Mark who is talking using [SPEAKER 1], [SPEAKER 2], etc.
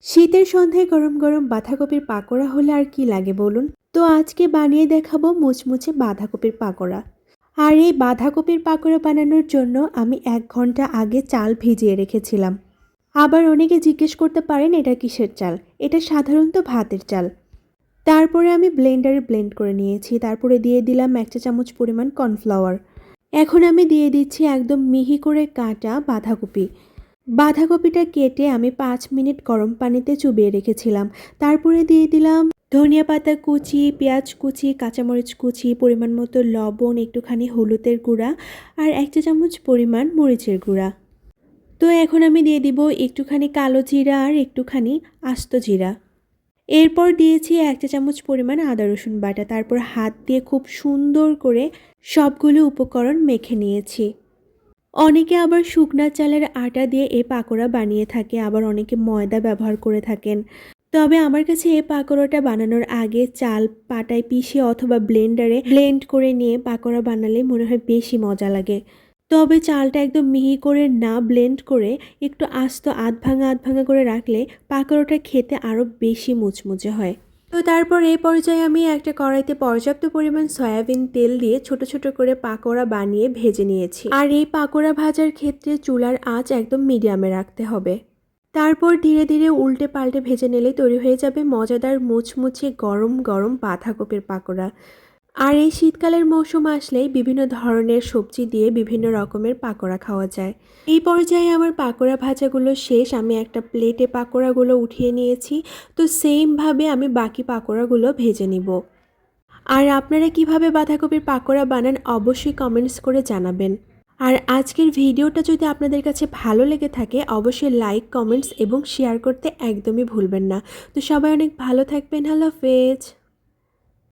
[SPEAKER 1] শীতের সন্ধ্যায় গরম গরম বাঁধাকপির পাকোড়া হলে আর কি লাগে বলুন। তো আজকে বানিয়ে দেখাবো মুচমুচে বাঁধাকপির পাকোড়া। আর এই বাঁধাকপির পাকোড়া বানানোর জন্য আমি 1 ঘন্টা আগে চাল ভিজিয়ে রেখেছিলাম। আবার অনেকে জিজ্ঞেস করতে পারেন এটা কিসের চাল। এটা সাধারণত ভাতের চাল। তারপরে আমি ব্লেন্ডারে ব্লেন্ড করে নিয়েছি। তারপরে দিয়ে দিলাম 1 চা চামচ পরিমাণ কর্নফ্লাওয়ার। এখন আমি দিয়ে দিচ্ছি একদম মিহি করে কাটা বাঁধাকপি। বাঁধাকপিটা কেটে আমি 5 মিনিট গরম পানিতে চুবিয়ে রেখেছিলাম। তারপরে দিয়ে দিলাম ধনিয়া পাতা কুচি, পেঁয়াজ কুচি, কাঁচামরিচ কুচি, পরিমাণ মতো লবণ, একটুখানি হলুদের গুঁড়া আর 1 চা চামচ পরিমাণ মরিচের গুঁড়া। তো এখন আমি দিয়ে দিব একটুখানি কালো জিরা আর একটুখানি আস্ত জিরা। এরপর দিয়েছি 1 চা চামচ পরিমাণ আদা রসুন বাটা। তারপর হাত দিয়ে খুব সুন্দর করে সবগুলো উপকরণ মেখে নিয়েছি। অনেকে আবার শুকনা চালের আটা দিয়ে এই পাকোড়া বানিয়ে থাকে, আবার অনেকে ময়দা ব্যবহার করে থাকেন। তবে আমার কাছে এই পাকোড়াটা বানানোর আগে চাল পাটায় পিষে অথবা ব্লেন্ডারে ব্লেন্ড করে নিয়ে পাকোড়া বানালে মনে হয় বেশি মজা লাগে। তবে চালটা একদম মিহি করে না ব্লেন্ড করে একটু আস্ত আধ ভাঙা করে রাখলে পাকোড়াটা খেতে আরও বেশি মুচমুচে হয়। তো তারপর এই পর্যায়ে আমি একটা কড়াইতে পর্যাপ্ত পরিমাণ সয়াবিন তেল দিয়ে ছোট ছোট করে পাকোড়া বানিয়ে ভেজে নিয়েছি। আর এই পাকোড়া ভাজার ক্ষেত্রে চুলার আঁচ একদম মিডিয়ামে রাখতে হবে। তারপর ধীরে ধীরে উল্টে পাল্টে ভেজে নিলেই তৈরি হয়ে যাবে মজাদার মুচমুচে গরম গরম বাঁধাকপির পাকোড়া। আর এই শীতকালের মৌসুম আসলেই বিভিন্ন ধরনের সবজি দিয়ে বিভিন্ন রকমের পাকোড়া খাওয়া যায়। এই পর্যায়ে আমার পাকোড়া ভাজাগুলো শেষ। আমি একটা প্লেটে পাকোড়াগুলো উঠিয়ে নিয়েছি। তো সেমভাবে আমি বাকি পাকোড়াগুলো ভেজে নিব। আর আপনারা কিভাবে বাঁধাকপির পাকোড়া বানান অবশ্যই কমেন্টস করে জানাবেন। আর আজকের ভিডিওটা যদি আপনাদের কাছে ভালো লেগে থাকে অবশ্যই লাইক, কমেন্টস এবং শেয়ার করতে একদমই ভুলবেন না। তো সবাই অনেক ভালো থাকবেন। আল্লাহ হাফেজ।